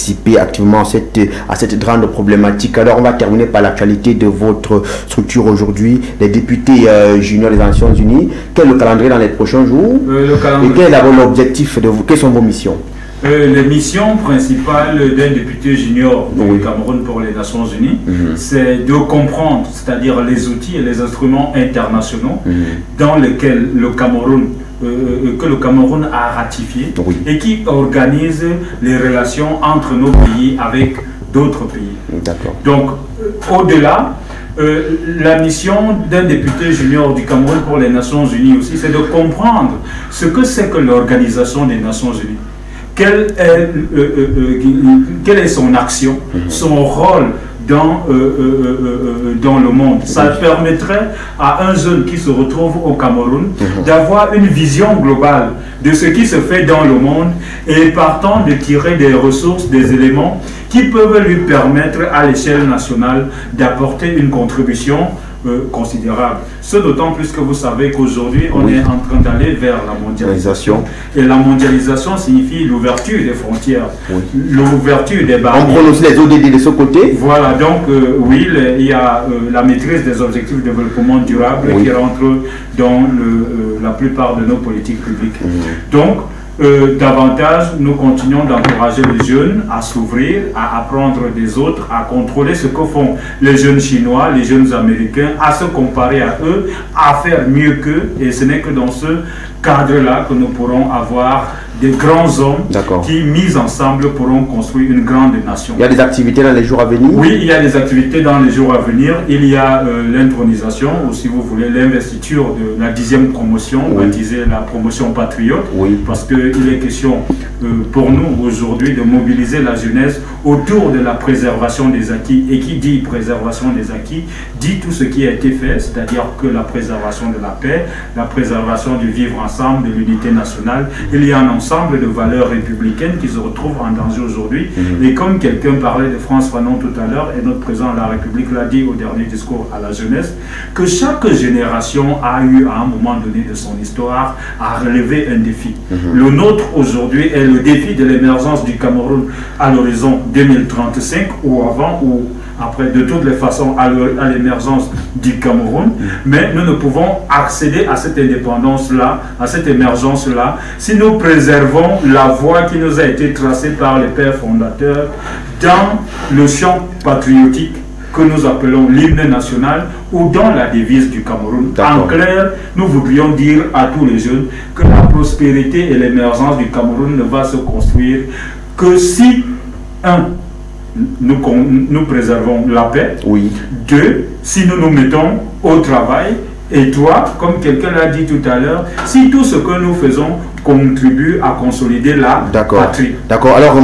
participez activement à cette grande problématique. Alors, on va terminer par l'actualité de votre structure aujourd'hui, les députés juniors des Nations Unies. Quel est le calendrier dans les prochains jours? Et quel est d'abord l'objectif de vous? Quelles sont vos missions? Les missions principales d'un député junior du Cameroun pour les Nations Unies, c'est de comprendre, c'est-à-dire les outils et les instruments internationaux dans lesquels le Cameroun que le Cameroun a ratifié et qui organise les relations entre nos pays avec d'autres pays. Donc, au-delà, la mission d'un député junior du Cameroun pour les Nations Unies aussi, c'est de comprendre ce que c'est que l'Organisation des Nations Unies. Quelle est son action, son rôle dans le monde. Ça permettrait à un jeune qui se retrouve au Cameroun d'avoir une vision globale de ce qui se fait dans le monde et partant de tirer des ressources, des éléments qui peuvent lui permettre à l'échelle nationale d'apporter une contribution considérable. Ce d'autant plus que vous savez qu'aujourd'hui, on est en train d'aller vers la mondialisation. Et la mondialisation signifie l'ouverture des frontières, l'ouverture des barrières. On prend aussi les ODD de ce côté. Voilà, donc oui, il y a la maîtrise des objectifs de développement durable qui rentre dans la plupart de nos politiques publiques. Donc, davantage, nous continuons d'encourager les jeunes à s'ouvrir, à apprendre des autres, à contrôler ce que font les jeunes chinois, les jeunes américains, à se comparer à eux, à faire mieux qu'eux. Et ce n'est que dans ce cadre-là que nous pourrons avoir des grands hommes qui, mis ensemble, pourront construire une grande nation. Il y a des activités dans les jours à venir? Oui, il y a des activités dans les jours à venir. Il y a l'intronisation, ou si vous voulez, l'investiture de la 10e promotion, baptisée la promotion patriote, parce qu'il est question pour nous aujourd'hui de mobiliser la jeunesse autour de la préservation des acquis. Et qui dit préservation des acquis, dit tout ce qui a été fait, c'est-à-dire que la préservation de la paix, la préservation du vivre ensemble, de l'unité nationale. Il y a un ensemble de valeurs républicaines qui se retrouvent en danger aujourd'hui. Et comme quelqu'un parlait de France Fanon tout à l'heure, et notre président de la République l'a dit au dernier discours à la jeunesse, que chaque génération a eu à un moment donné de son histoire à relever un défi. Le nôtre aujourd'hui est le défi de l'émergence du Cameroun à l'horizon 2035 ou avant ou après, de toutes les façons, à l'émergence du Cameroun, mais nous ne pouvons accéder à cette indépendance-là, à cette émergence-là, si nous préservons la voie qui nous a été tracée par les pères fondateurs dans le chant patriotique que nous appelons l'hymne national ou dans la devise du Cameroun. En clair, nous voudrions dire à tous les jeunes que la prospérité et l'émergence du Cameroun ne va se construire que si, nous préservons la paix. Deux, si nous nous mettons au travail. Et toi, comme quelqu'un l'a dit tout à l'heure, si tout ce que nous faisons contribue à consolider la patrie. Alors,